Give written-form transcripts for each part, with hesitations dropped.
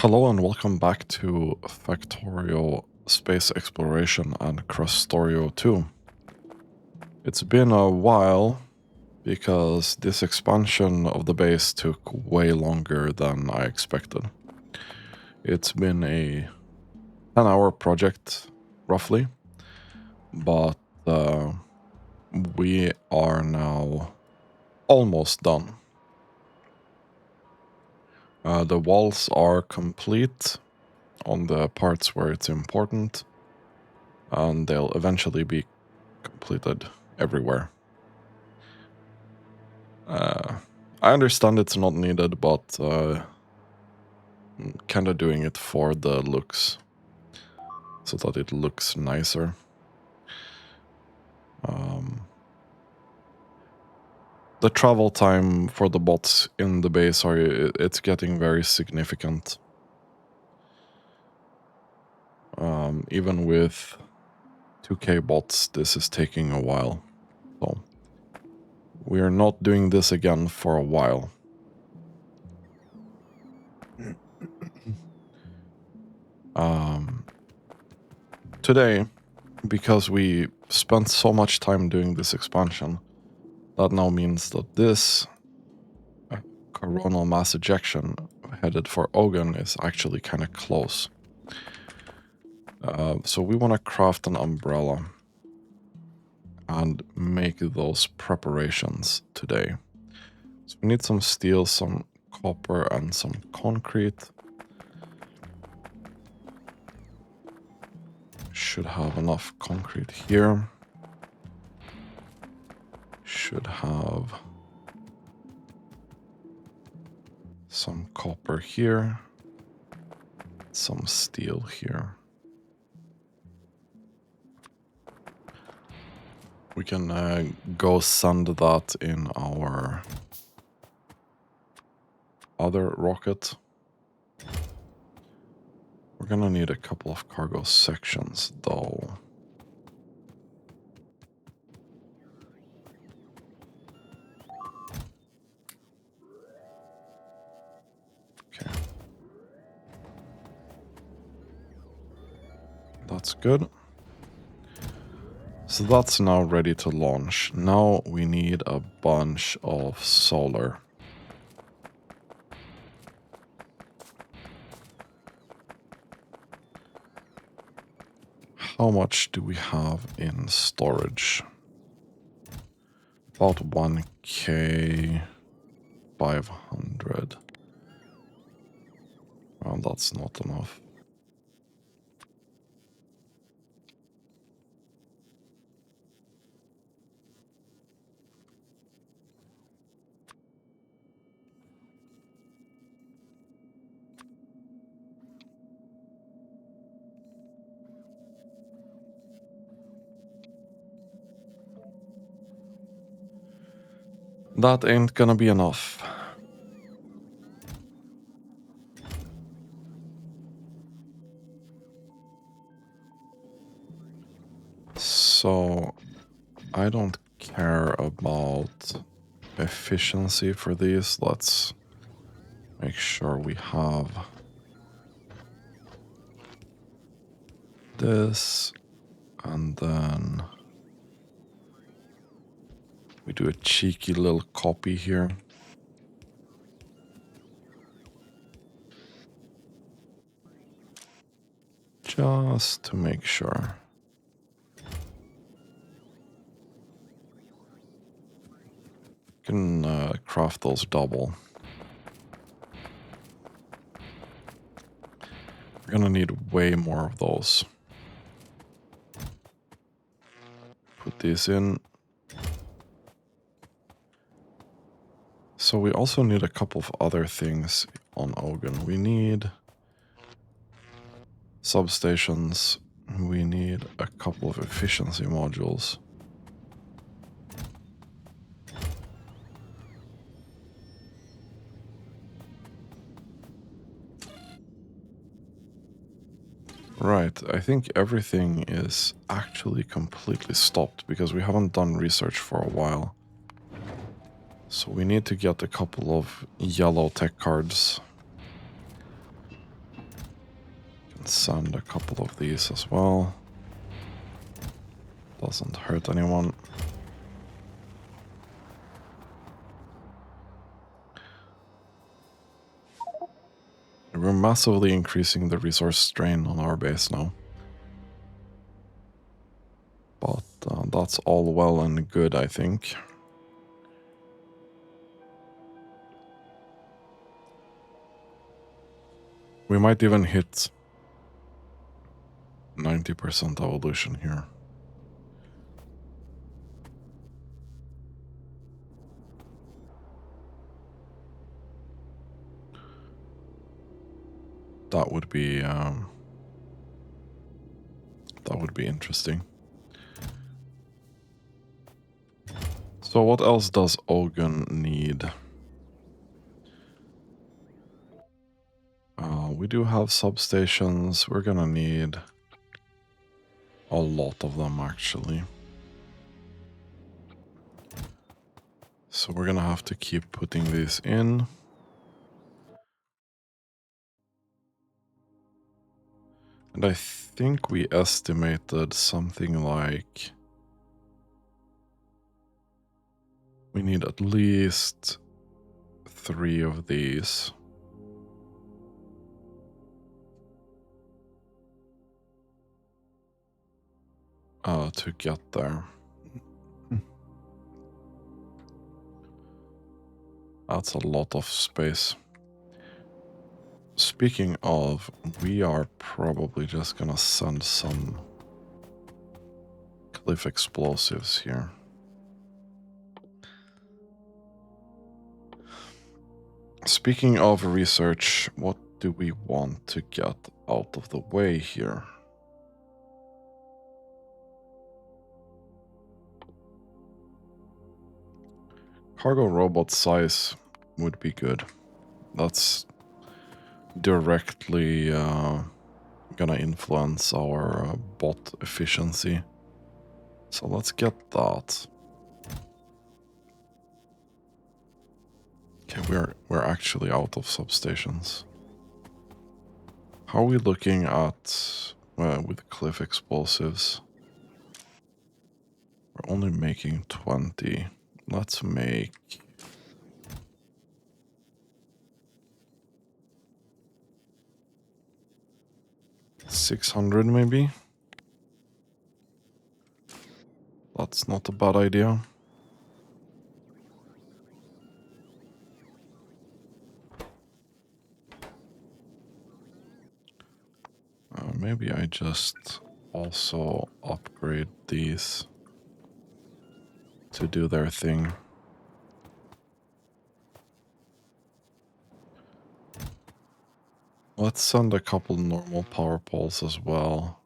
Hello and welcome back to Factorio Space Exploration and Krastorio 2. It's been a while because this expansion of the base took way longer than I expected. It's been a 10-hour project, roughly, but we are now almost done. The walls are complete on the parts where it's important, and they'll eventually be completed everywhere. I understand it's not needed, but kind of doing it for the looks, so that it looks nicer. The travel time for the bots in the base it's getting very significant. Even with 2K bots, this is taking a while. So we are not doing this again for a while. Today, because we spent so much time doing this expansion, that now means that this coronal mass ejection headed for Ogun is actually kind of close. So we want to craft an umbrella and make those preparations today. So we need some steel, some copper, and some concrete. Should have enough concrete here. Should have some copper here. Some steel here. We can go send that in our other rocket. We're gonna need a couple of cargo sections though. Okay. That's good. So that's now ready to launch. Now we need a bunch of solar. How much do we have in storage? About 1K 500. Well, that's not enough. That ain't gonna be enough. So, I don't care about efficiency for these. Let's make sure we have this, and then we do a cheeky little copy here. Just to make sure. Can craft those double. We're gonna need way more of those. Put these in. So we also need a couple of other things on Ogun. We need substations. We need a couple of efficiency modules. Right, I think everything is actually completely stopped because we haven't done research for a while. So we need to get a couple of yellow tech cards. Send a couple of these as well. Doesn't hurt anyone. We're massively increasing the resource strain on our base now. But that's all well and good, I think. We might even hit 90% evolution here. That would be interesting. So what else does Ogun need? We do have substations. We're gonna need a lot of them, actually. So we're gonna have to keep putting these in. And I think we estimated something like we need at least 3 of these. To get there. That's a lot of space. Speaking of, we are probably just gonna send some cliff explosives here. Speaking of research, what do we want to get out of the way here? Cargo robot size would be good. That's directly gonna influence our bot efficiency. So let's get that. Okay, we're actually out of substations. How are we looking at with cliff explosives? We're only making 20. Let's make 600 maybe. That's not a bad idea. Maybe I just also upgrade these to do their thing. Let's send a couple normal power poles as well.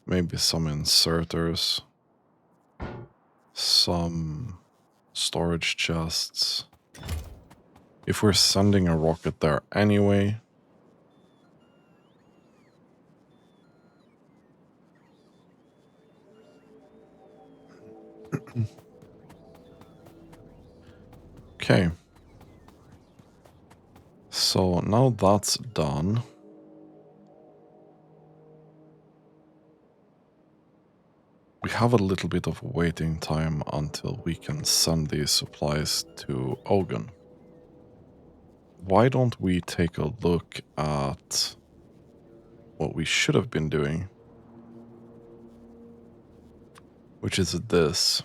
Maybe some inserters. Some storage chests. If we're sending a rocket there anyway. Okay. So now that's done. We have a little bit of waiting time until we can send these supplies to Ogun. Why don't we take a look at what we should have been doing, which is this.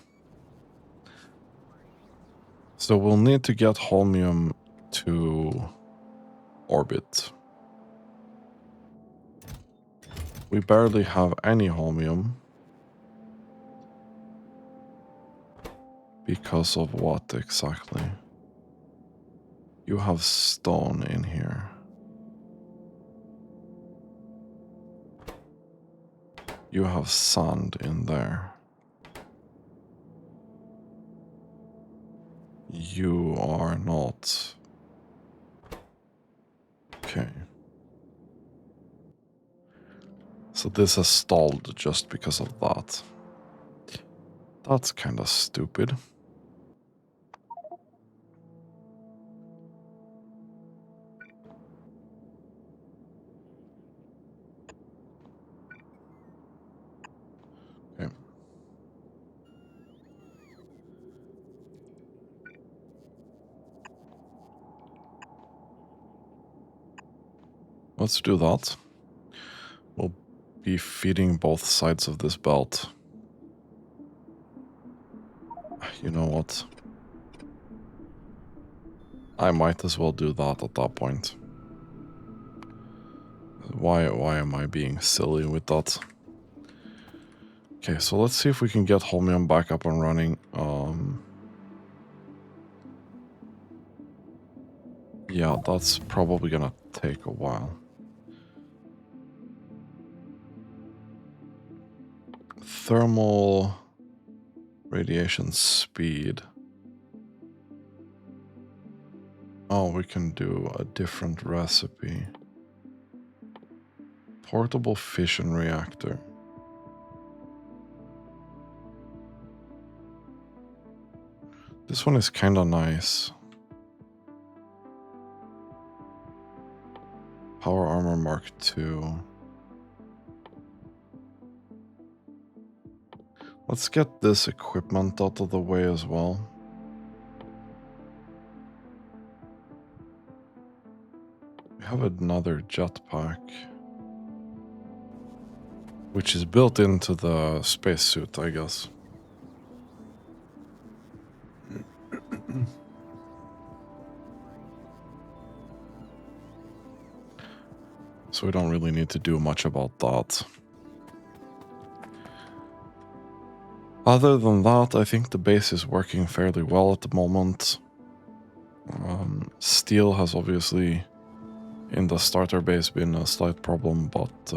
So we'll need to get holmium to orbit. We barely have any holmium. Because of what exactly? You have stone in here. You have sand in there. You are not. Okay. So this has stalled just because of that. That's kind of stupid. let's do that. We'll be feeding both sides of this belt. You know what? I might as well do that at that point. Why am I being silly with that? Okay, so let's see if we can get Holmium back up and running. Yeah, that's probably gonna take a while. Thermal radiation speed. Oh, we can do a different recipe. Portable fission reactor. This one is kinda nice. Power Armor Mark II. Let's get this equipment out of the way as well. We have another jetpack, which is built into the spacesuit, I guess. So we don't really need to do much about that. Other than that, I think the base is working fairly well at the moment. Steel has obviously, in the starter base, been a slight problem, but...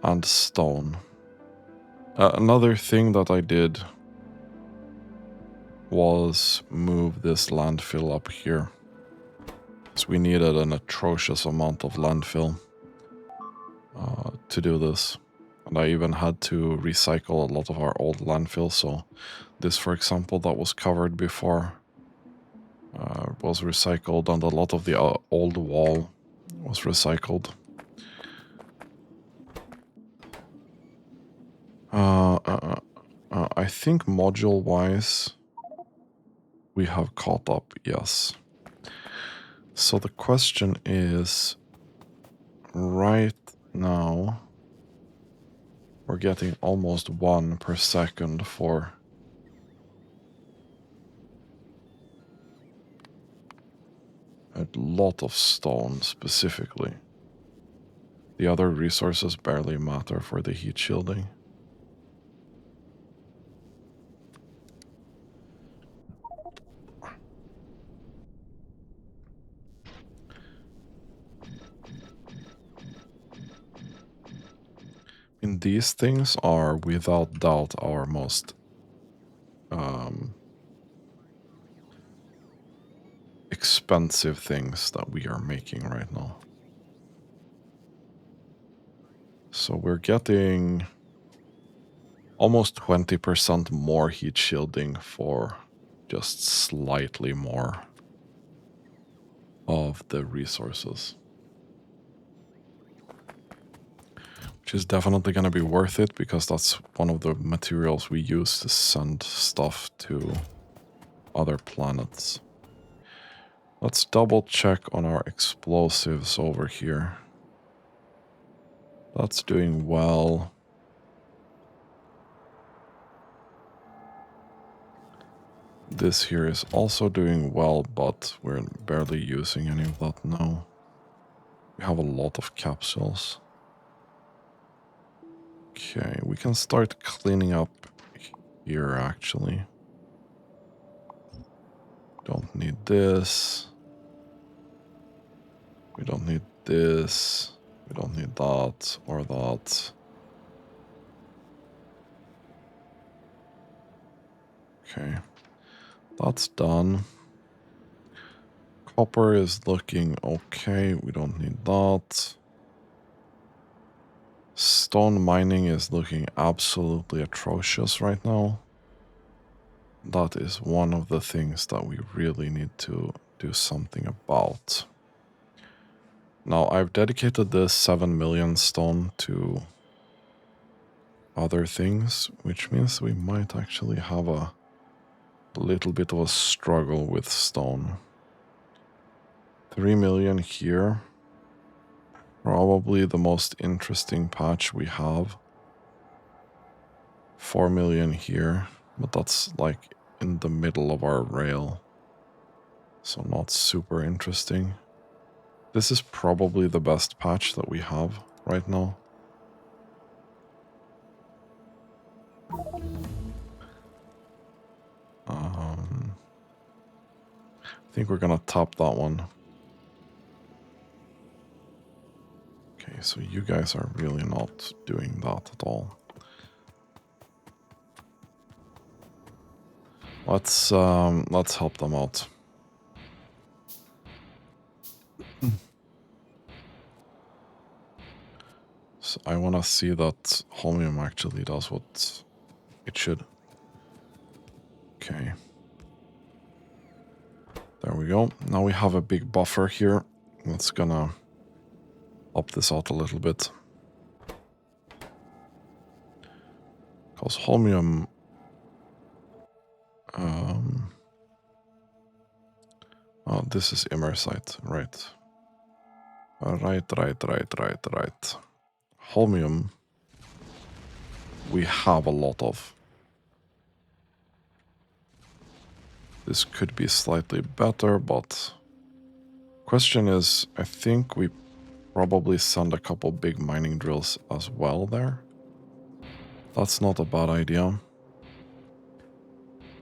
and stone. Another thing that I did was move this landfill up here. So we needed an atrocious amount of landfill to do this. And I even had to recycle a lot of our old landfill. So this, for example, that was covered before was recycled, and a lot of the old wall was recycled. I think module-wise, we have caught up, yes. So the question is, right now, we're getting almost 1 per second for a lot of stone specifically. The other resources barely matter for the heat shielding. And these things are without doubt our most expensive things that we are making right now. So we're getting almost 20% more heat shielding for just slightly more of the resources. Which is definitely going to be worth it, because that's one of the materials we use to send stuff to other planets. Let's double check on our explosives over here. That's doing well. This here is also doing well, but we're barely using any of that now. We have a lot of capsules. Okay, we can start cleaning up here, actually. Don't need this. We don't need this. We don't need that or that. Okay, that's done. Copper is looking okay. We don't need that. Stone mining is looking absolutely atrocious right now. That is one of the things that we really need to do something about. Now, I've dedicated this 7 million stone to other things, which means we might actually have a little bit of a struggle with stone. 3 million here. Probably the most interesting patch we have. 4 million here, but that's like in the middle of our rail. So not super interesting. This is probably the best patch that we have right now. I think we're gonna top that one. Okay, so you guys are really not doing that at all. Let's help them out. So I want to see that Holmium actually does what it should. Okay. There we go. Now we have a big buffer here. That's gonna up this out a little bit. Because Holmium... oh, this is Immersite, right. Right. Holmium, we have a lot of. This could be slightly better, but question is, I think we probably send a couple big mining drills as well there. That's not a bad idea.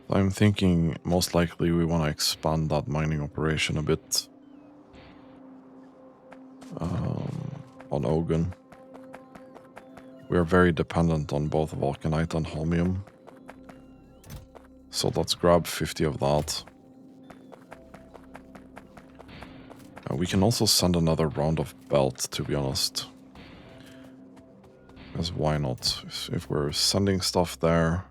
I'm thinking most likely we want to expand that mining operation a bit on Ogun. We are very dependent on both Vulcanite and Holmium. So let's grab 50 of that. We can also send another round of belt, to be honest. Because why not? If we're sending stuff there,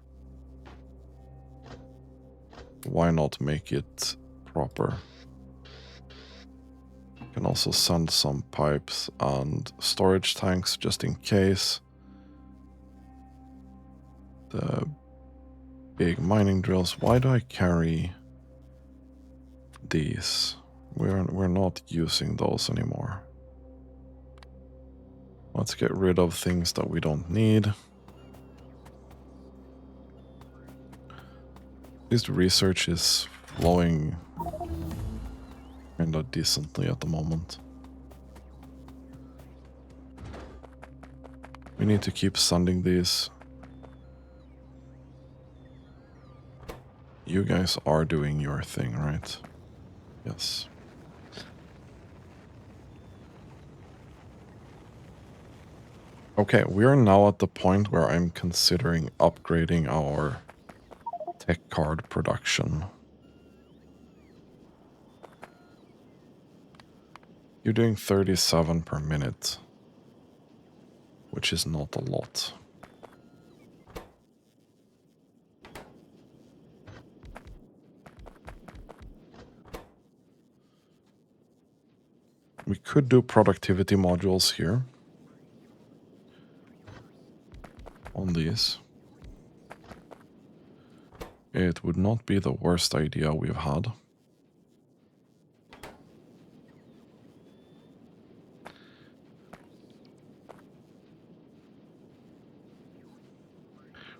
why not make it proper? Can also send some pipes and storage tanks just in case. The big mining drills. Why do I carry these? We're not using those anymore. Let's get rid of things that we don't need. At least research is flowing kind of decently at the moment. We need to keep sending these. You guys are doing your thing, right? Yes. Okay, we are now at the point where I'm considering upgrading our tech card production. You're doing 37 per minute, which is not a lot. We could do productivity modules here on these. It would not be the worst idea we've had.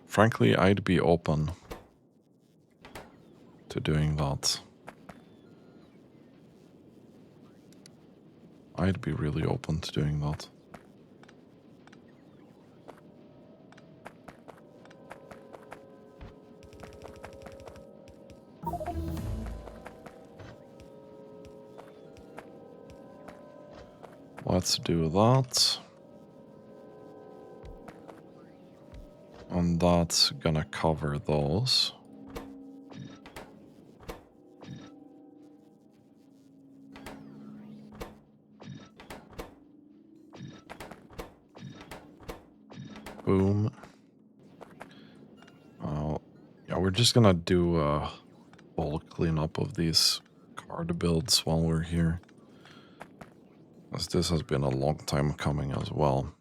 Frankly, I'd be open to doing that. I'd be really open to doing that. Let's do that. And that's gonna cover those. Boom. Yeah, we're just gonna do a full cleanup of these card builds while we're here. As this has been a long time coming as well.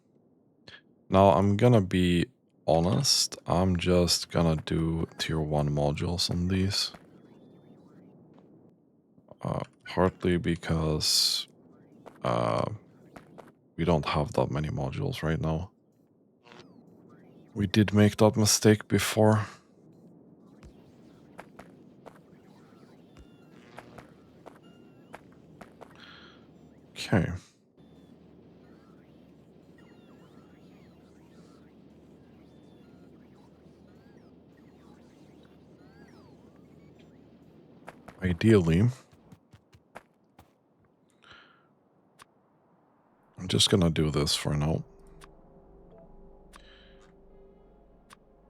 Now, I'm gonna be honest. I'm just gonna do tier 1 modules on these. partly because we don't have that many modules right now. We did make that mistake before. Okay. Ideally, I'm just gonna do this for now.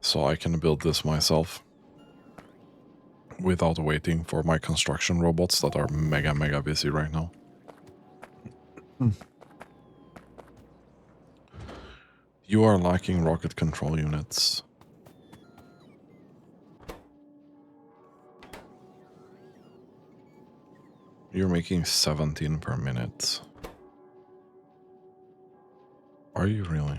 So I can build this myself without waiting for my construction robots that are mega busy right now. You are lacking rocket control units. You're making 17 per minute. Are you really?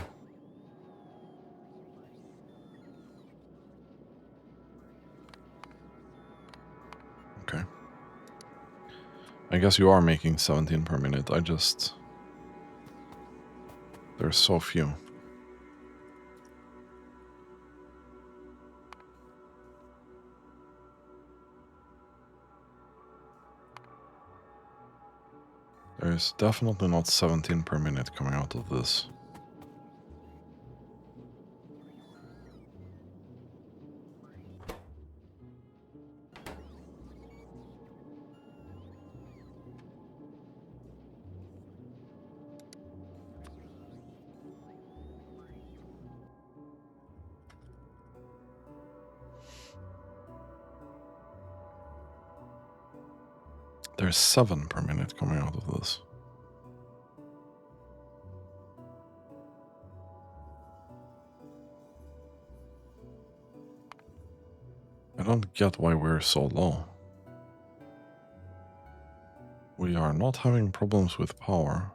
Okay. I guess you are making 17 per minute. There's so few. There's definitely not 17 per minute coming out of this. There's 7 per minute coming out of this. I don't get why we're so low. We are not having problems with power.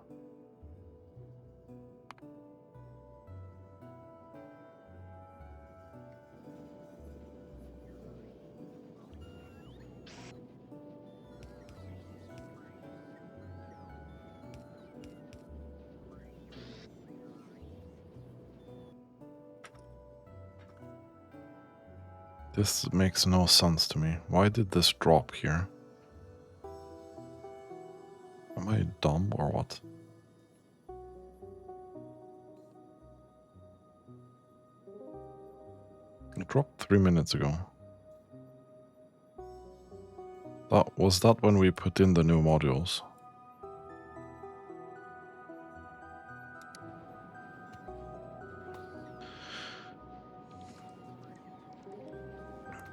This makes no sense to me. Why did this drop here? Am I dumb or what? It dropped 3 minutes ago. Was that when we put in the new modules?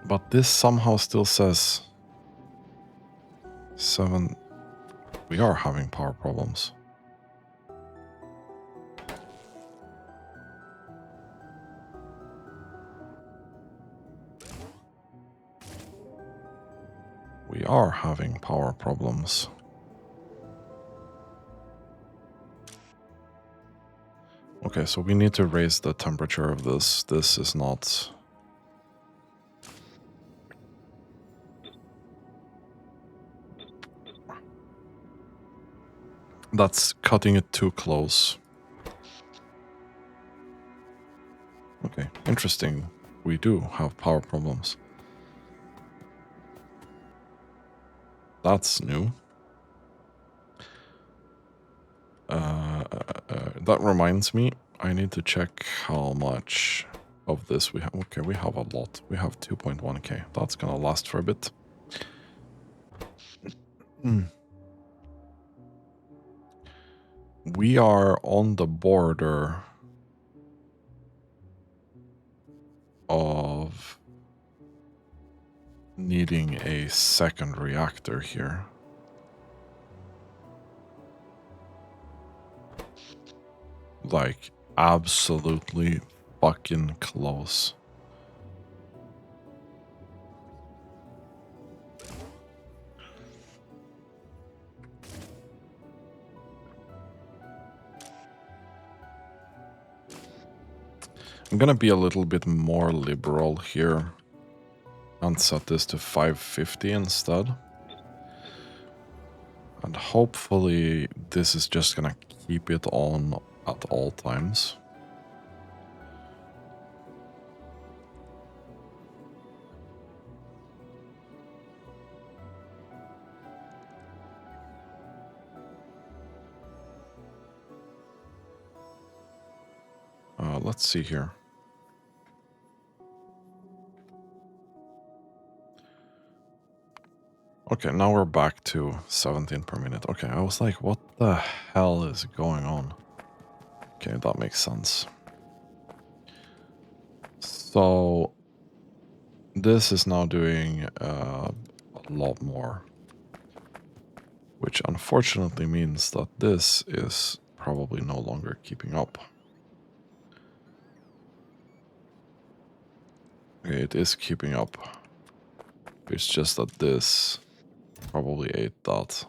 But this somehow still says 7. We are having power problems. We are having power problems. Okay, so we need to raise the temperature of this. This is not... That's cutting it too close. Okay, interesting. We do have power problems. That's new. That reminds me, I need to check how much of this we have. Okay, we have a lot. We have 2.1k. That's gonna last for a bit. We are on the border of needing a second reactor here. Like, absolutely fucking close. I'm gonna be a little bit more liberal here and set this to 550 instead. And hopefully this is just gonna keep it on at all times. Let's see here. Okay, now we're back to 17 per minute. Okay, I was like, what the hell is going on? Okay, that makes sense. So this is now doing a lot more, which unfortunately means that this is probably no longer keeping up. Okay, it is keeping up. It's just that this probably ate that.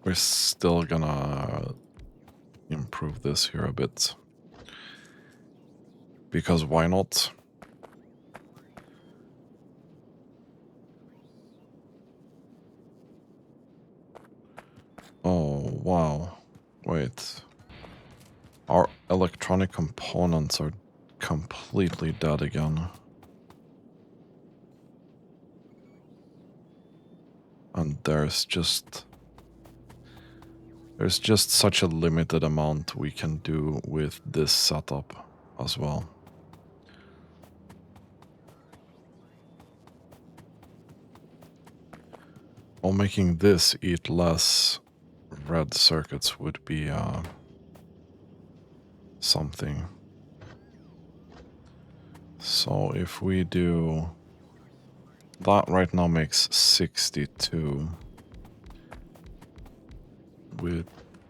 We're still gonna improve this here a bit. Because why not? Oh, wow. Wait. Our electronic components are completely dead again. And there's just such a limited amount we can do with this setup as well. Well, making this eat less red circuits would be something. So if we do that, right now makes 62. With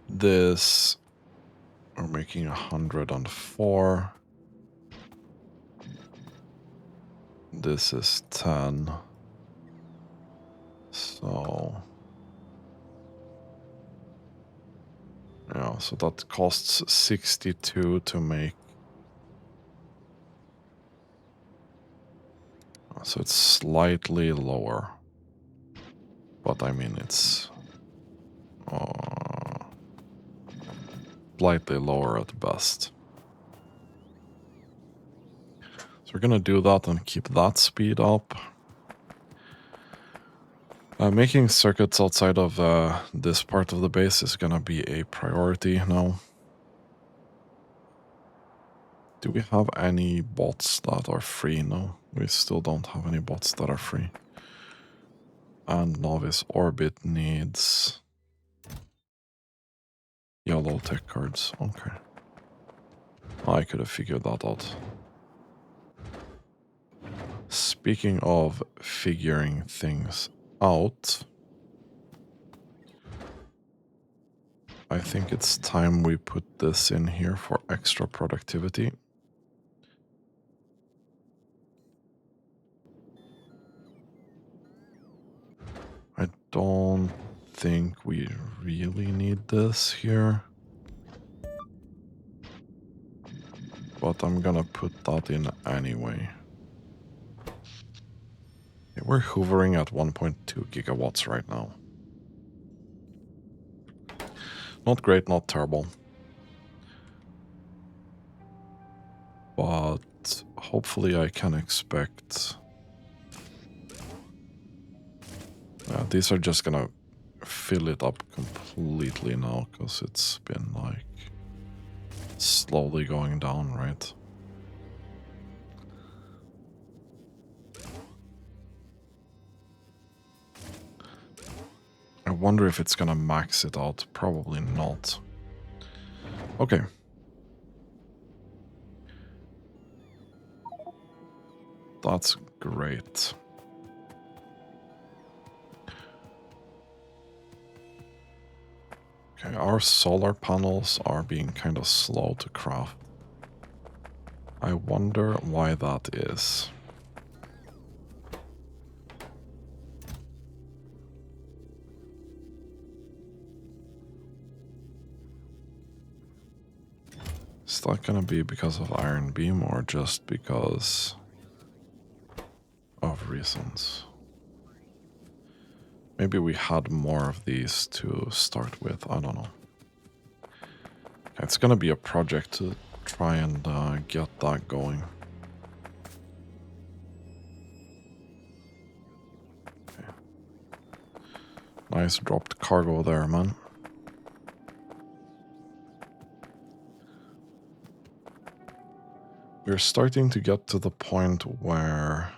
this, we're making 104. This is 10. So yeah, so that costs 62 to make. So it's slightly lower. But I mean, it's slightly lower at best. So we're gonna do that and keep that speed up. Making circuits outside of this part of the base is gonna be a priority now. Do we have any bots that are free? No, we still don't have any bots that are free. And Novice Orbit needs yellow tech cards. Okay. I could have figured that out. Speaking of figuring things out, I think it's time we put this in here for extra productivity. I don't think we really need this here. But I'm gonna put that in anyway. Okay, we're hovering at 1.2 gigawatts right now. Not great, not terrible. But hopefully I can expect... Yeah, these are just gonna fill it up completely now, because it's been like slowly going down, right? I wonder if it's gonna max it out. Probably not. Okay. That's great. Okay, our solar panels are being kind of slow to craft. I wonder why that is. Is that gonna be because of Iron Beam or just because of reasons? Maybe we had more of these to start with, I don't know. It's gonna be a project to try and get that going. Okay. Nice dropped cargo there, man. We're starting to get to the point where...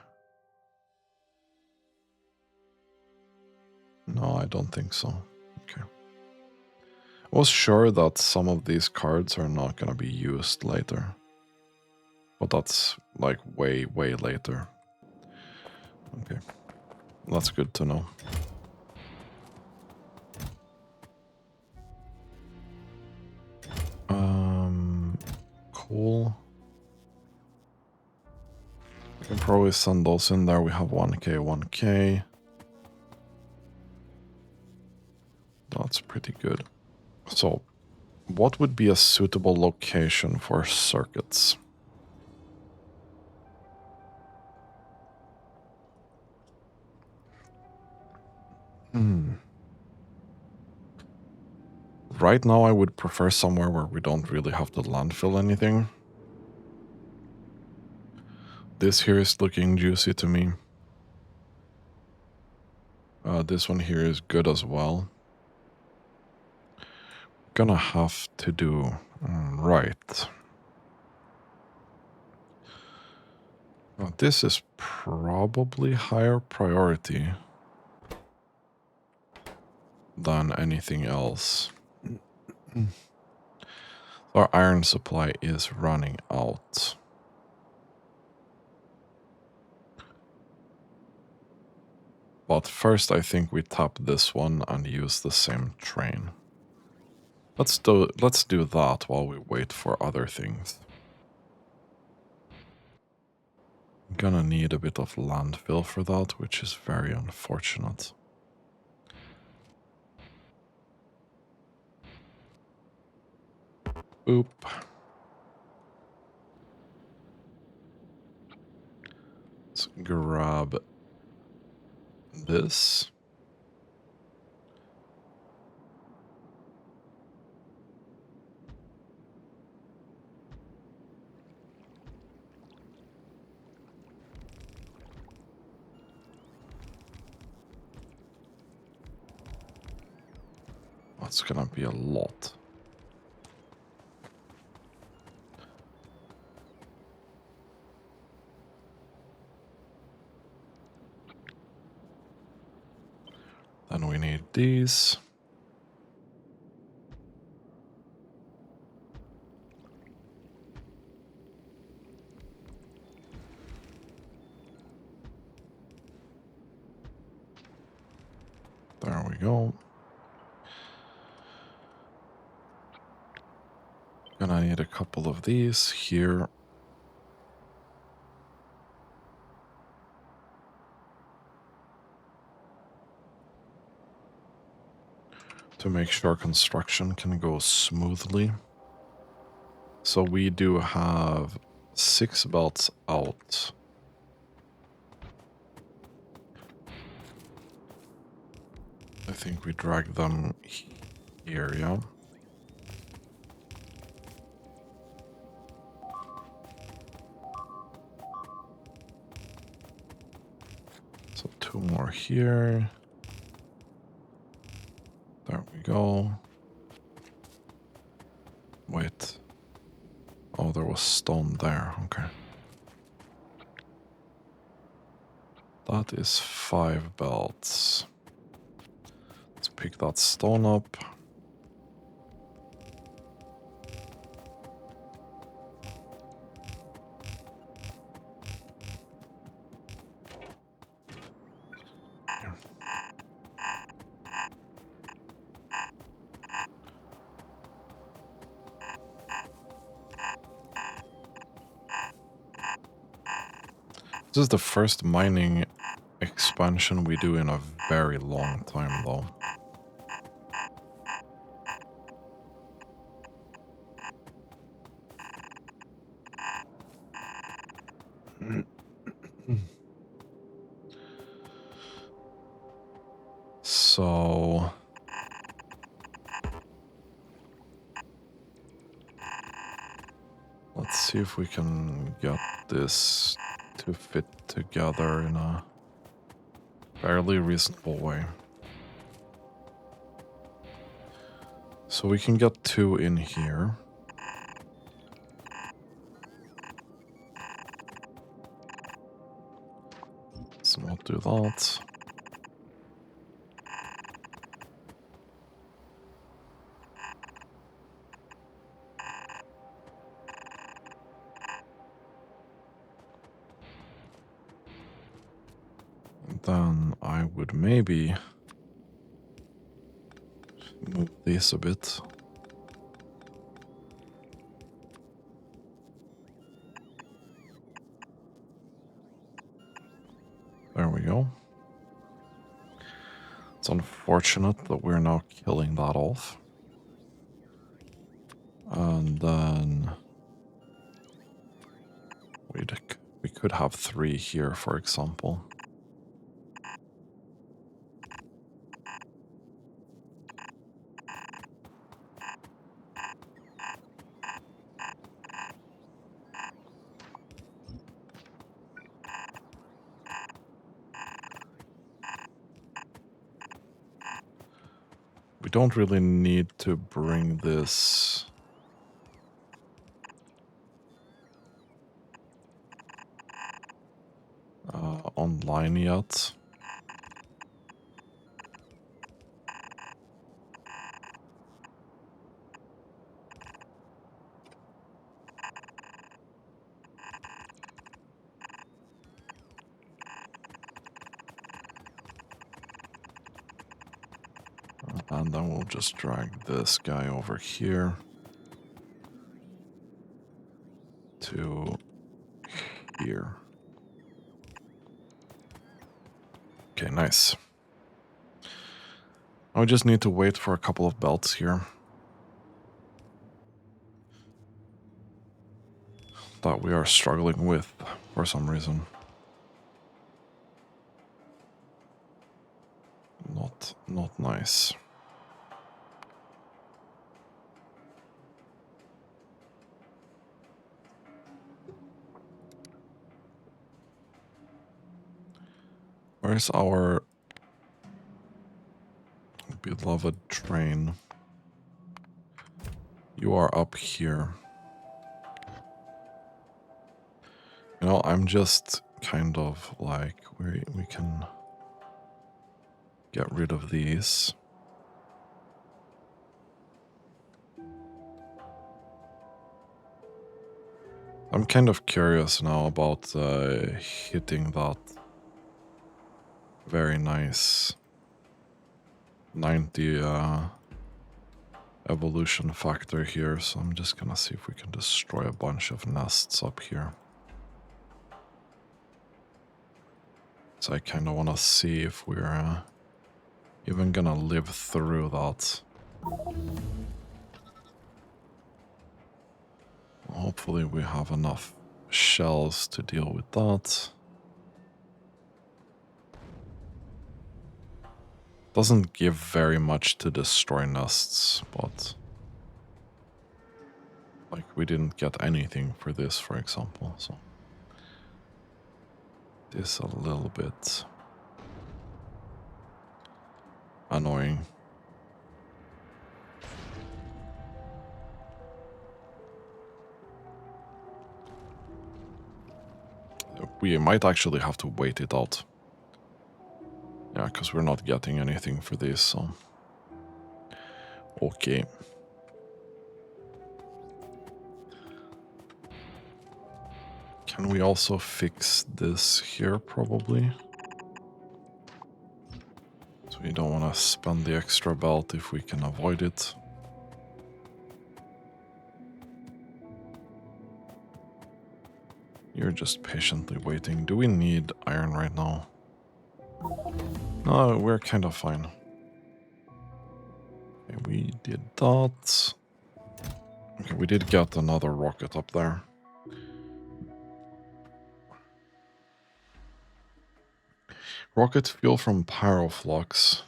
No, I don't think so. Okay. I was sure that some of these cards are not gonna be used later. But that's like way, way later. Okay. That's good to know. Cool. We can probably send those in there. We have 1k, 1k. That's pretty good. So, what would be a suitable location for circuits? Right now, I would prefer somewhere where we don't really have to landfill anything. This here is looking juicy to me. This one here is good as well. Gonna have to do right. This is probably higher priority than anything else. Our iron supply is running out. But first I think we tap this one and use the same train. Let's do that while we wait for other things. I'm gonna need a bit of landfill for that, which is very unfortunate. Oop. Let's grab this. That's gonna be a lot. Then we need these. There we go. Gonna need a couple of these here. To make sure construction can go smoothly. So we do have 6 belts out. I think we drag them here, yeah. So 2 more here. There we go. Wait. Oh, there was stone there. Okay. That is 5 belts. Let's pick that stone up. This is the first mining expansion we do in a very long time, though. Let's see if we can get this to fit together in a fairly reasonable way. So we can get 2 in here. Let's not do that. Then I would maybe move these a bit. There we go. It's unfortunate that we're now killing that off. And then we could have 3 here, for example. We don't really need to bring this online yet. And then we'll just drag this guy over here to here. Okay, nice. Now we just need to wait for a couple of belts here that we are struggling with for some reason. Not nice. Where's our beloved train? You are up here. You know, I'm just kind of like, we can get rid of these. I'm kind of curious now about hitting that very nice 90 evolution factor here, so I'm just gonna see if we can destroy a bunch of nests up here. So I kind of want to see if we're even gonna live through that. Hopefully we have enough shells to deal with that. Doesn't give very much to destroy nests, but like we didn't get anything for this, for example, so this a little bit annoying. We might actually have to wait it out. Yeah, because we're not getting anything for this, so... Okay. Can we also fix this here, probably? So we don't want to spend the extra belt if we can avoid it. You're just patiently waiting. Do we need iron right now? No, we're kind of fine. Okay, we did that. Okay, we did get another rocket up there. Rocket fuel from pyroflux.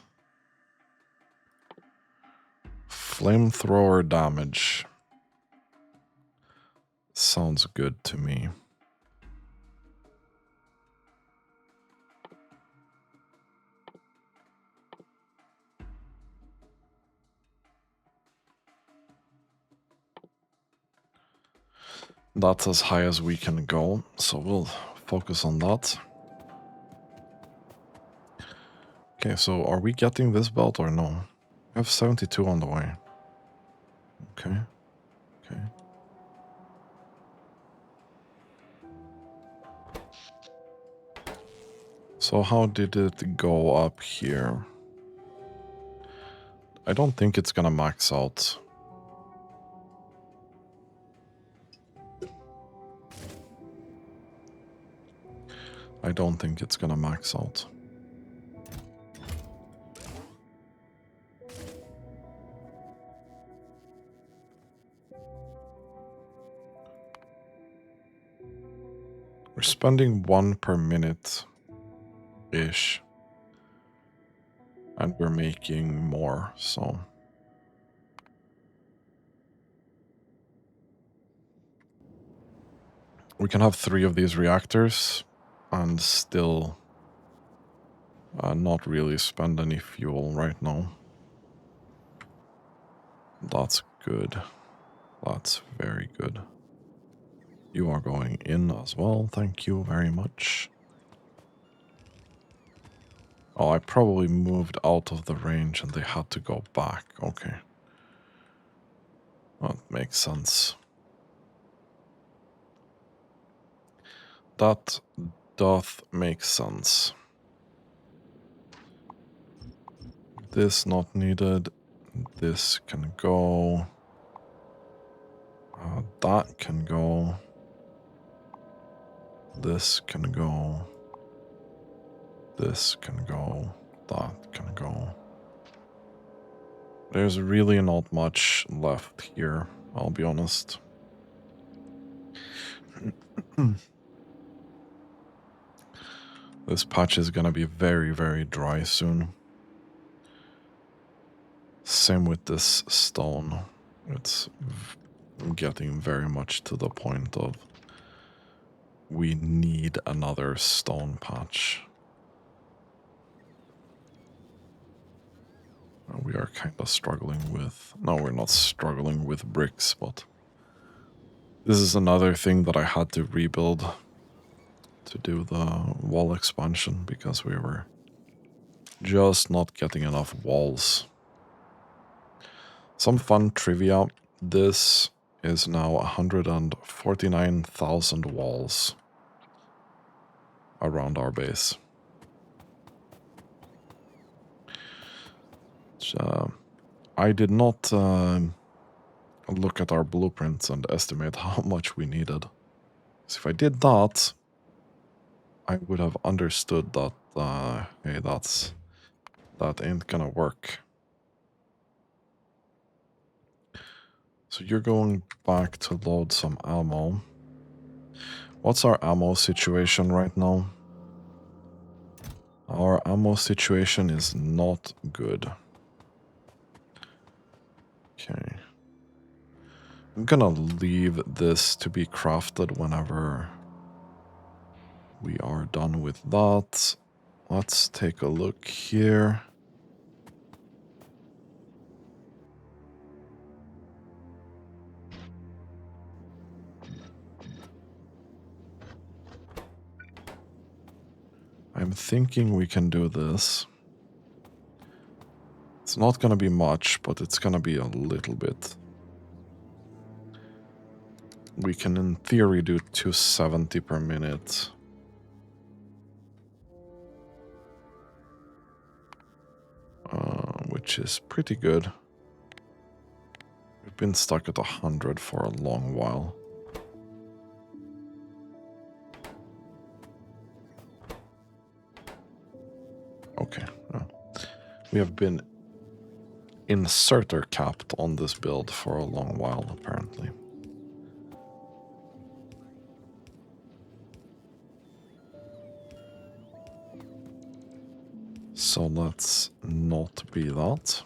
Flamethrower damage. Sounds good to me. That's as high as we can go, so we'll focus on that. Okay, so are we getting this belt or no? We have 72 on the way. Okay. Okay. So how did it go up here? I don't think it's gonna max out. I don't think it's gonna max out. We're spending 1 per minute-ish. And we're making more, so... We can have 3 of these reactors and still not really spend any fuel right now. That's good. That's very good. You are going in as well, thank you very much. Oh, I probably moved out of the range and they had to go back. Okay. That makes sense. That doth make sense. This not needed. This can go. That can go. This can go. This can go. That can go. There's really not much left here, I'll be honest. This patch is gonna be very, very dry soon. Same with this stone. It's getting very much to the point of we need another stone patch. We are kind of struggling with... No, we're not struggling with bricks, but... This is another thing that I had to rebuild to do the wall expansion because we were just not getting enough walls. Some fun trivia. This is now 149,000 walls around our base. I did not look at our blueprints and estimate how much we needed. So if I did that, I would have understood that, hey, that ain't gonna work. So you're going back to load some ammo. What's our ammo situation right now? Our ammo situation is not good. Okay. I'm gonna leave this to be crafted whenever we are done with that. Let's take a look here. I'm thinking we can do this. It's not gonna be much, but it's gonna be a little bit. We can, in theory, do 270 per minute. Which is pretty good. We've been stuck at 100 for a long while. Okay. We have been inserter capped on this build for a long while, apparently. So let's not be that.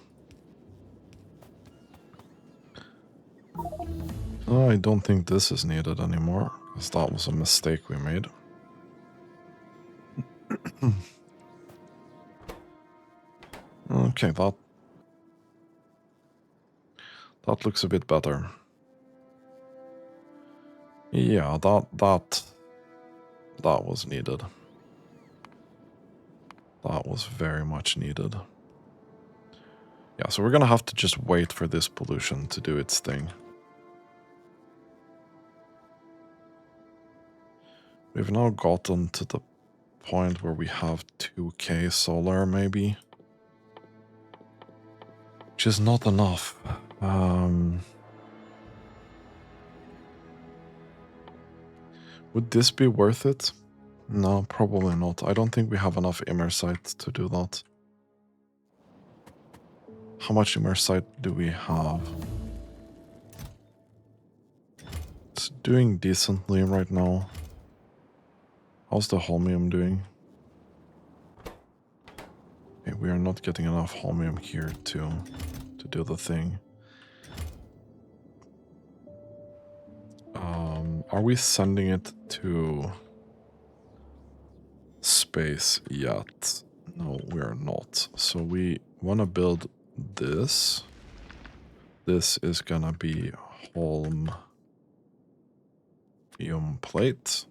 I don't think this is needed anymore, because that was a mistake we made. Okay, that looks a bit better. Yeah, that was needed. That was very much needed. Yeah, so we're gonna have to just wait for this pollution to do its thing. We've now gotten to the point where we have 2k solar, maybe. Which is not enough. Would this be worth it? No, probably not. I don't think we have enough immersite to do that. How much immersite do we have? It's doing decently right now. How's the holmium doing? Okay, we are not getting enough holmium here to do the thing. Are we sending it to space yet? No, we are not. So we want to build this. This is gonna be holmium plate.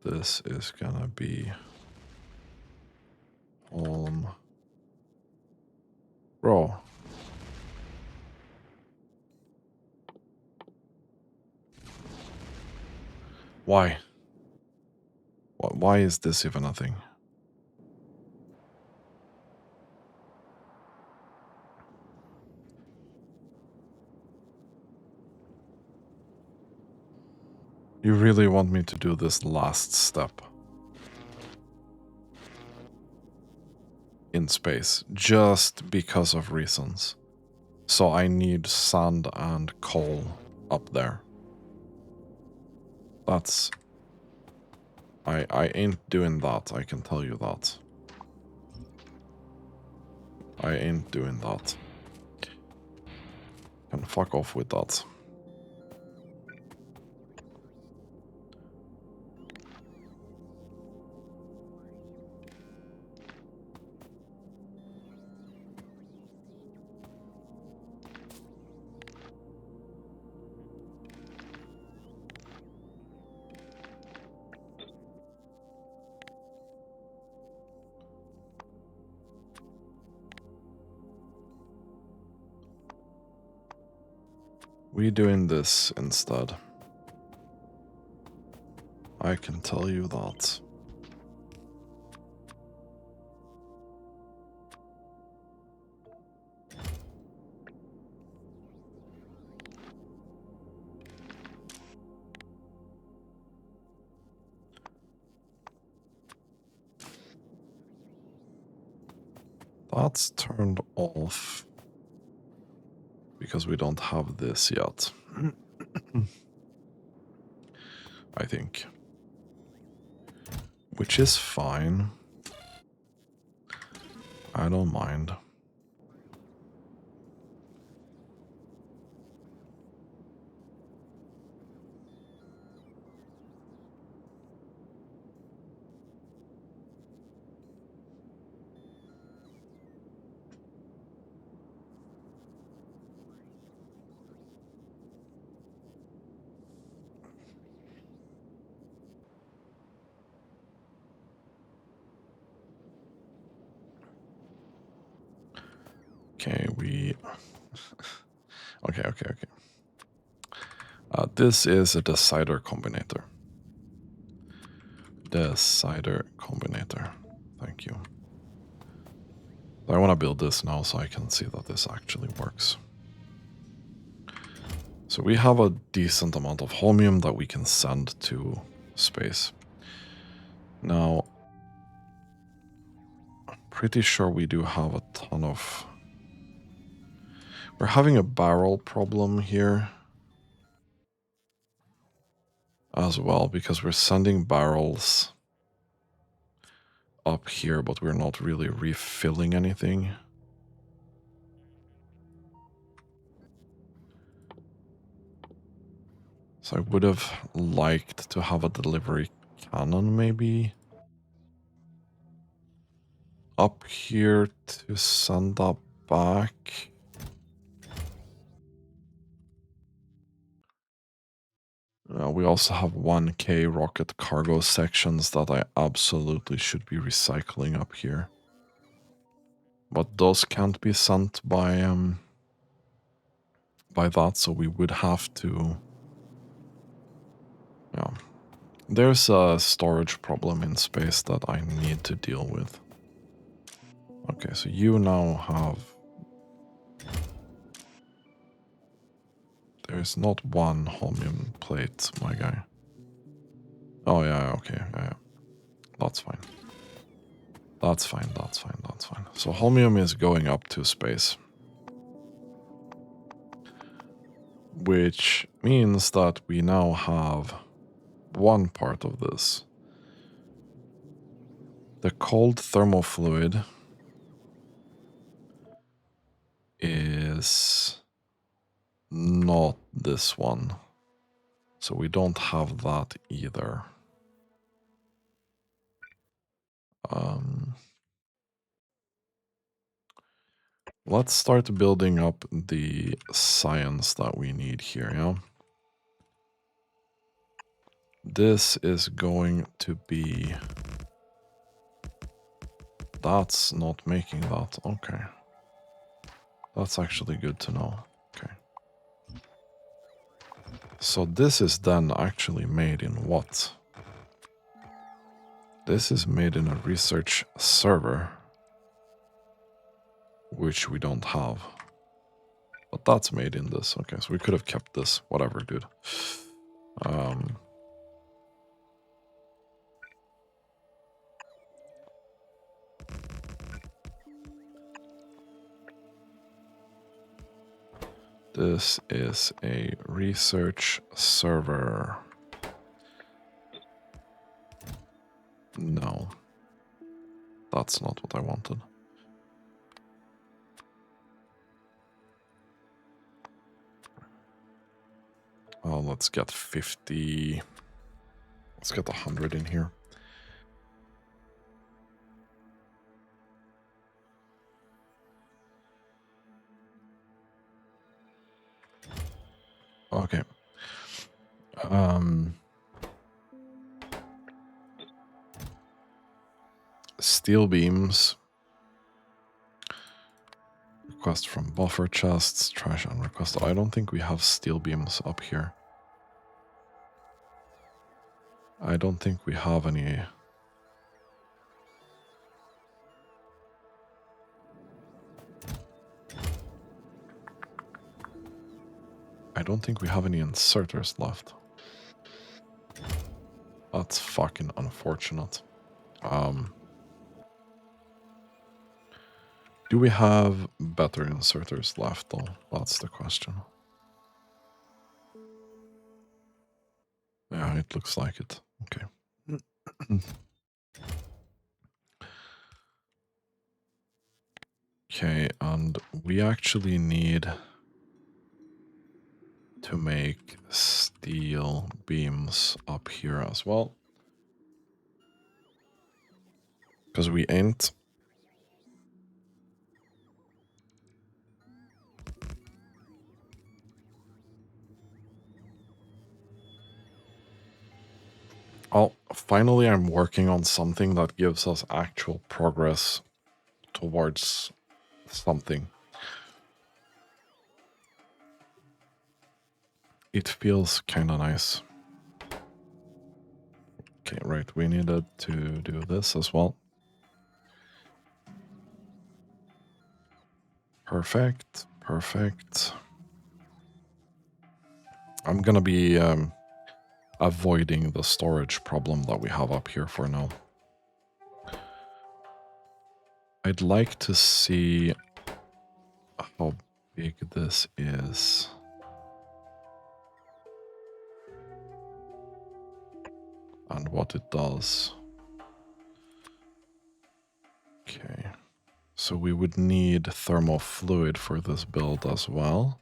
This is gonna be bro. Why? Why is this even a thing? You really want me to do this last step in space just because of reasons. So I need sand and coal up there. That's... I ain't doing that, I can tell you that. I ain't doing that. Can fuck off with that. We doing this instead. I can tell you that. That's turned off because we don't have this yet. I think. Which is fine. I don't mind. Okay, we... okay. This is a decider combinator. Decider combinator. Thank you. I want to build this now so I can see that this actually works. So we have a decent amount of holmium that we can send to space. Now, I'm pretty sure we do have a ton of... We're having a barrel problem here as well, because we're sending barrels up here, but we're not really refilling anything. So I would have liked to have a delivery cannon maybe up here to send that back. We also have 1K rocket cargo sections that I absolutely should be recycling up here. But those can't be sent by that, so we would have to... Yeah. There's a storage problem in space that I need to deal with. Okay, so you now have... There's not one holmium plate, my guy. Oh, yeah, okay, yeah. That's fine. That's fine, that's fine, that's fine. So holmium is going up to space. Which means that we now have one part of this. The cold thermofluid is not this one. So we don't have that either. Let's start building up the science that we need here, yeah? This is going to be... That's not making that. Okay. That's actually good to know. Okay. So this is then actually made in what? This is made in a research server, which we don't have. But that's made in this. Okay, so we could have kept this. Whatever, dude. This is a research server. No. That's not what I wanted. Oh, let's get 50. Let's get 100 in here. Okay. Steel beams. Request from buffer chests. Trash unrequested. I don't think we have steel beams up here. I don't think we have any. I don't think we have any inserters left. That's fucking unfortunate. Do we have better inserters left though? That's the question. Yeah, it looks like it. Okay. Okay, and we actually need to make steel beams up here as well. Because we ain't. Oh, finally I'm working on something that gives us actual progress towards something. It feels kind of nice. Okay, right, we needed to do this as well. Perfect, perfect. I'm gonna be avoiding the storage problem that we have up here for now. I'd like to see how big this is. And what it does. Okay. So we would need thermal fluid for this build as well.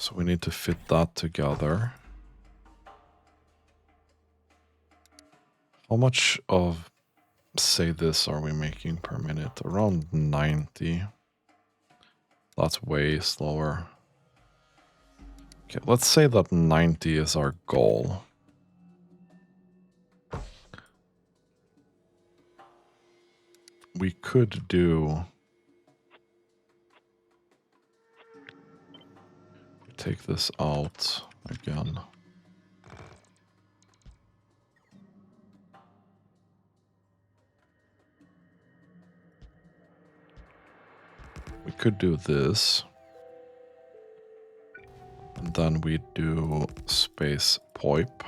So we need to fit that together. How much of, say, this are we making per minute? Around 90. That's way slower. Okay, let's say that 90 is our goal. We could do... Take this out again. We could do this. And then we do space poip.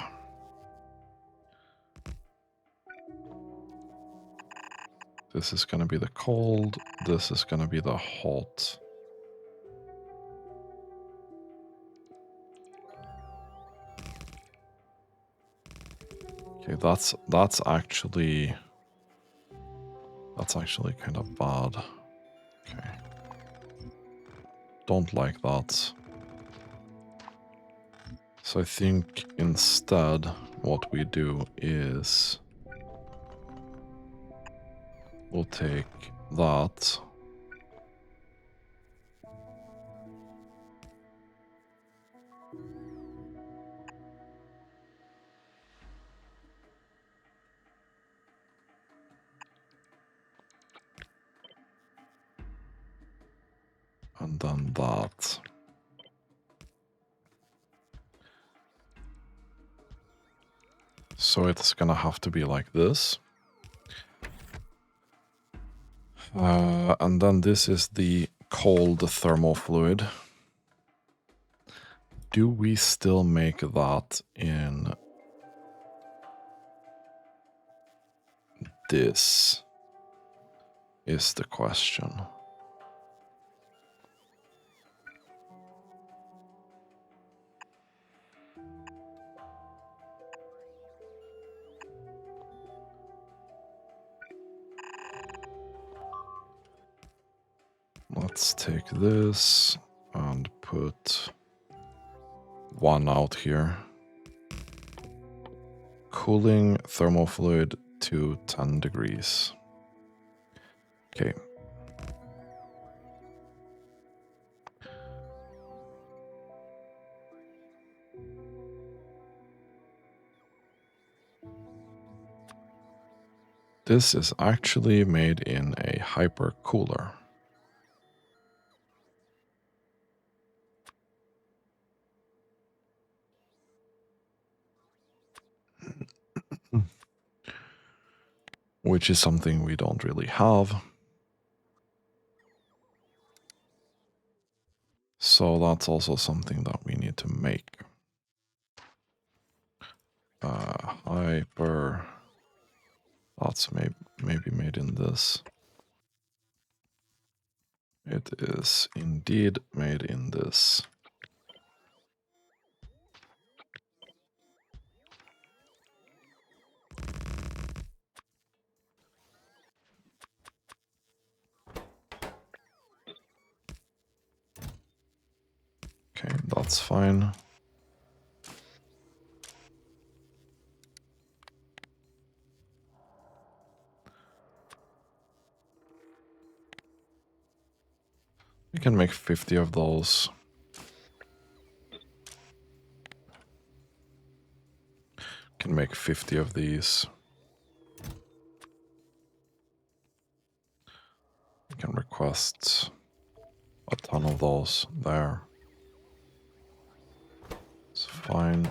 This is going to be the cold. This is going to be the hot. Okay, that's actually kind of bad. Okay. Don't like that. So I think instead what we do is we'll take that. And then that. So it's gonna have to be like this. And then this is the cold thermal fluid. Do we still make that in this? Is the question. Let's take this and put one out here. Cooling thermal fluid to 10 degrees. Okay. This is actually made in a hypercooler. Which is something we don't really have. So that's also something that we need to make. Hyper. That's maybe made in this. It is indeed made in this. Okay, that's fine. We can make 50 of those. Can make 50 of these. We can request a ton of those there. It's fine.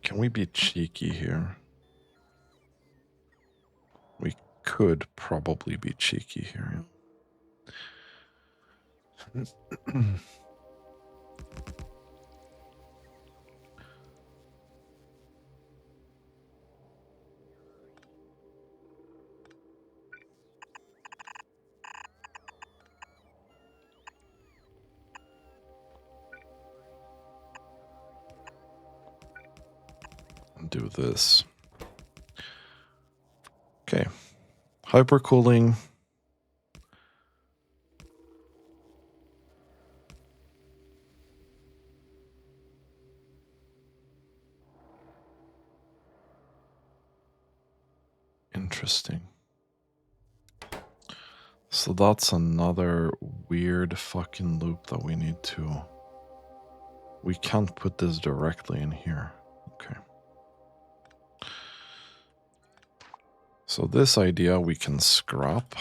Can we be cheeky here? We could probably be cheeky here. do this. Okay. Hypercooling. Interesting. So that's another weird fucking loop that we need to... We can't put this directly in here. Okay. So this idea we can scrap.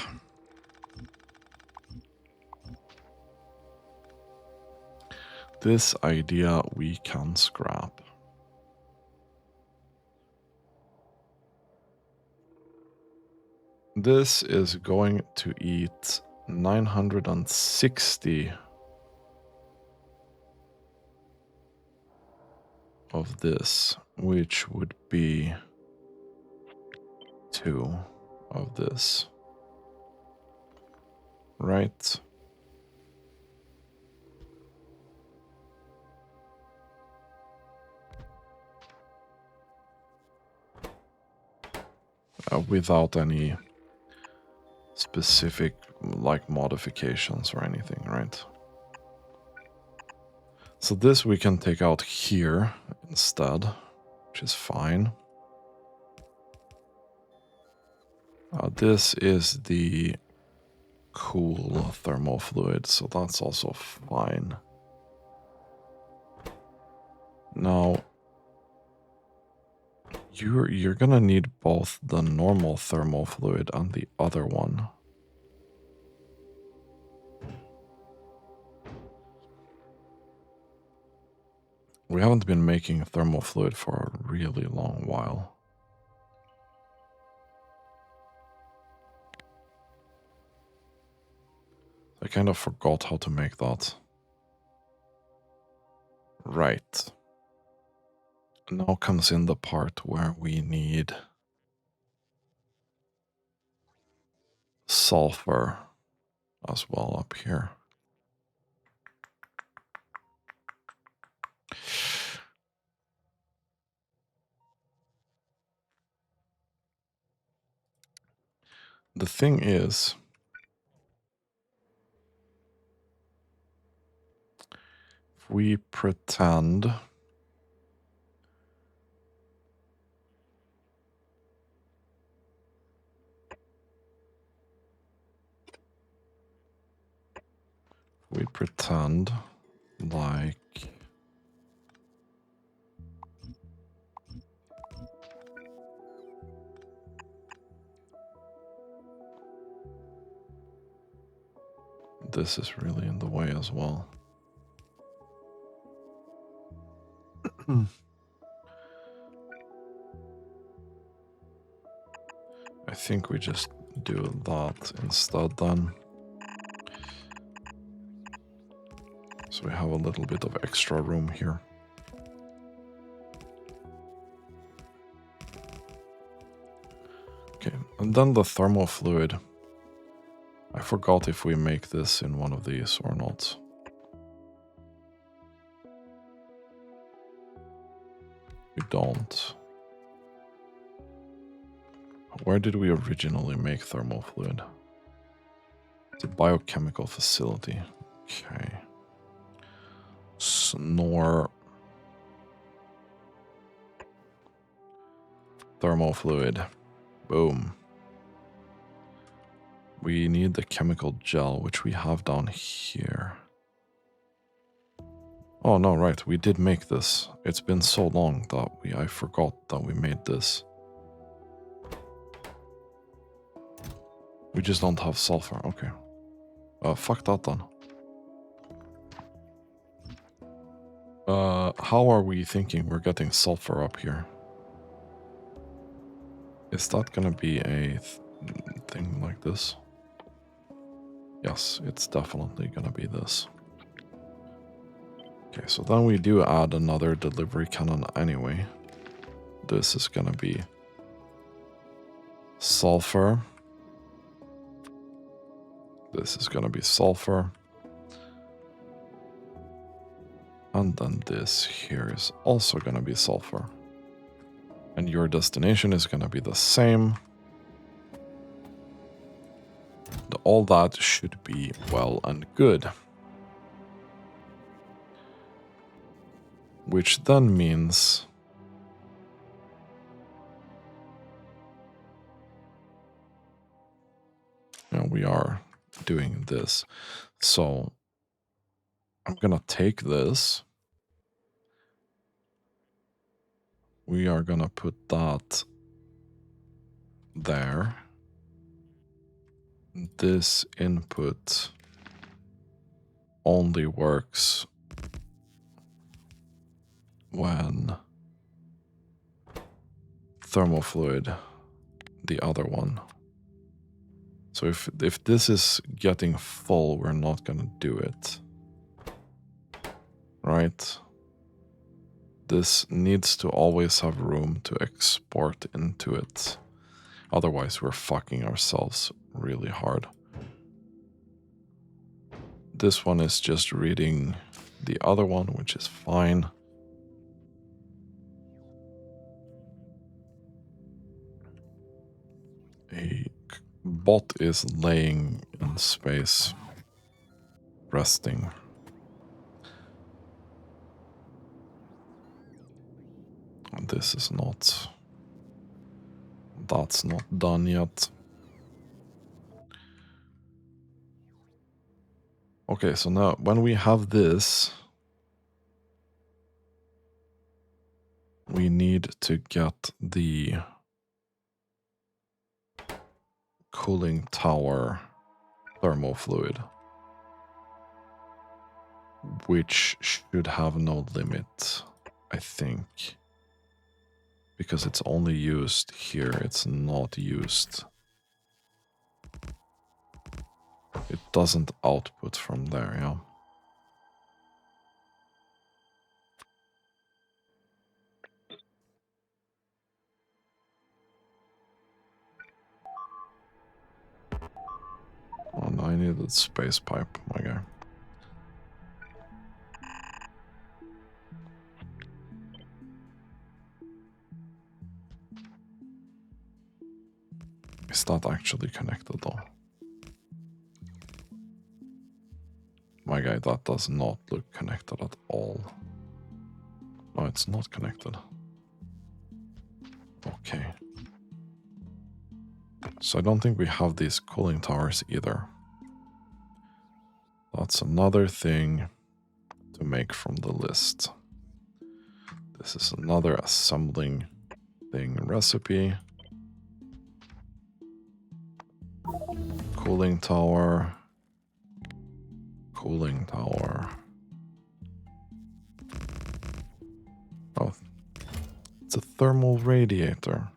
This idea we can scrap. This is going to eat 960 of this, which would be 2 of this. Right? Without any specific like modifications or anything, right? So this we can take out here instead, which is fine. This is the cool thermal fluid, so that's also fine. Now, you're gonna need both the normal thermal fluid and the other one. We haven't been making thermal fluid for a really long while. I kind of forgot how to make that. Right. Now comes in the part where we need sulfur as well up here. The thing is, if we pretend like this is really in the way as well. I think we just do that instead then. So we have a little bit of extra room here. Okay, and then the thermal fluid. I forgot if we make this in one of these or not. We don't. Where did we originally make thermal fluid? It's a biochemical facility. Okay. Snore. Thermal fluid. Boom. We need the chemical gel, which we have down here. Oh no, right, we did make this. It's been so long that I forgot that we made this. We just don't have sulfur, okay. Fuck that then. How are we thinking we're getting sulfur up here? Is that gonna be a thing like this? Yes, it's definitely gonna be this. Okay, so then we do add another delivery cannon anyway. This is gonna be sulfur. This is gonna be sulfur. And then this here is also gonna be sulfur. And your destination is gonna be the same. All that should be well and good. Which then means we are doing this. So I'm gonna take this. We are gonna put that there. This input only works when thermofluid, the other one. So if this is getting full, we're not gonna do it. Right? This needs to always have room to export into it. Otherwise, we're fucking ourselves really hard. This one is just reading the other one, which is fine. A bot is laying in space, resting. And this is not... That's not done yet. Okay, so now when we have this, we need to get the cooling tower thermofluid, which should have no limit, I think. Because it's only used here, it's not used. It doesn't output from there, yeah. Oh no, I needed space pipe, my guy. Is that actually connected though? My guy, that does not look connected at all. No, it's not connected. Okay. So I don't think we have these cooling towers either. That's another thing to make from the list. This is another assembling thing recipe. Cooling tower. Cooling tower. Oh, it's a thermal radiator.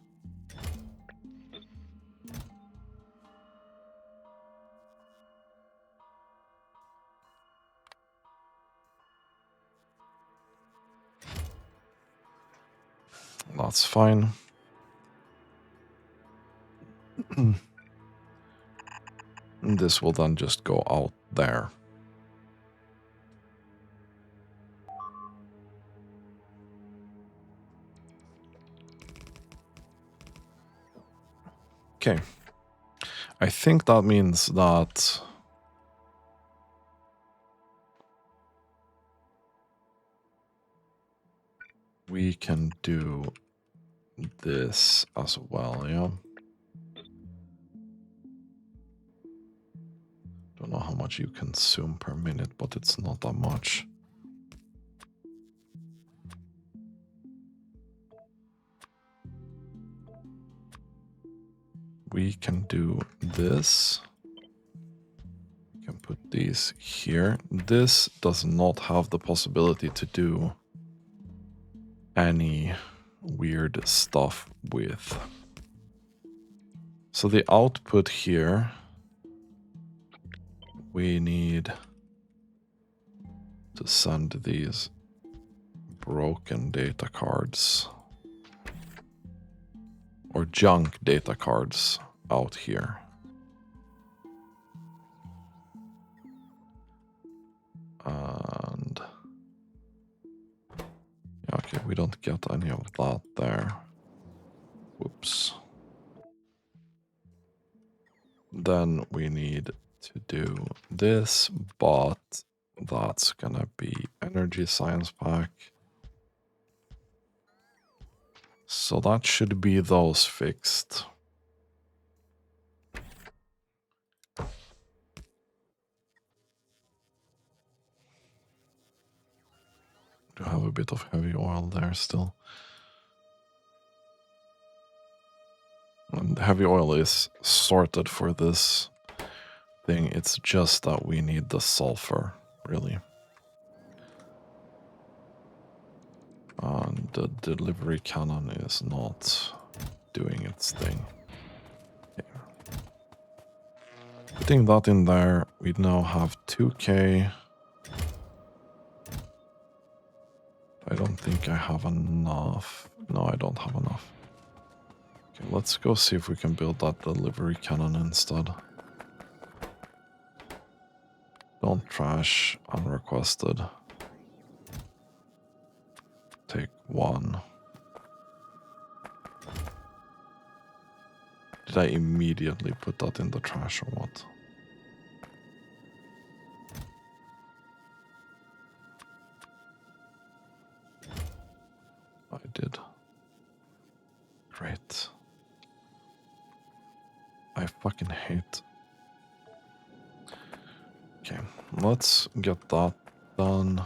That's fine. This will then just go out there. Okay. I think that means that we can do this as well, yeah? Don't know how much you consume per minute, but it's not that much. We can do this. We can put these here. This does not have the possibility to do any weird stuff with. So the output here, we need to send these broken data cards or junk data cards out here. And yeah, okay, we don't get any of that there. Whoops. Then we need to do this, but that's gonna be energy science pack. So that should be those fixed. Do have a bit of heavy oil there still. And heavy oil is sorted for this thing. It's just that we need the sulfur, really. And the delivery cannon is not doing its thing. Okay. Putting that in there, we now have 2k. I don't think I have enough. No, I don't have enough. Okay, let's go see if we can build that delivery cannon instead. Don't trash unrequested. Take one. Did I immediately put that in the trash or what? I did. Great. I fucking hate. Okay, let's get that done.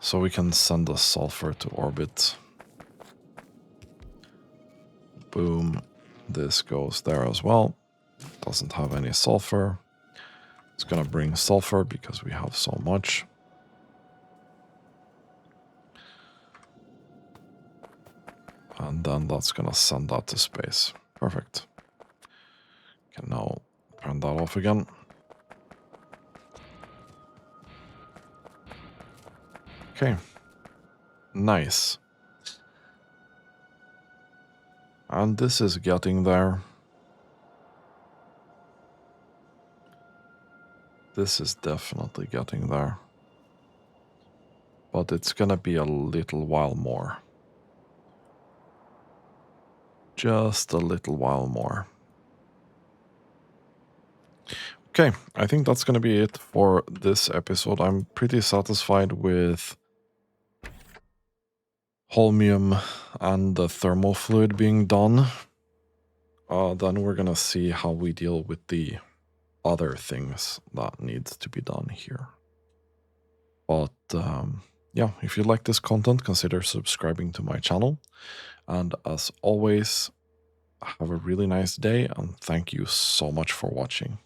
So we can send the sulfur to orbit. Boom. This goes there as well. Doesn't have any sulfur. It's gonna bring sulfur because we have so much. And then that's gonna send that to space. Perfect. Can now turn that off again. Okay. Nice. And this is getting there. This is definitely getting there. But it's gonna be a little while more. Just a little while more. Okay, I think that's gonna be it for this episode. I'm pretty satisfied with holmium and the thermal fluid being done. Then we're gonna see how we deal with the other things that needs to be done here. But yeah, if you like this content, consider subscribing to my channel. And as always, have a really nice day and thank you so much for watching.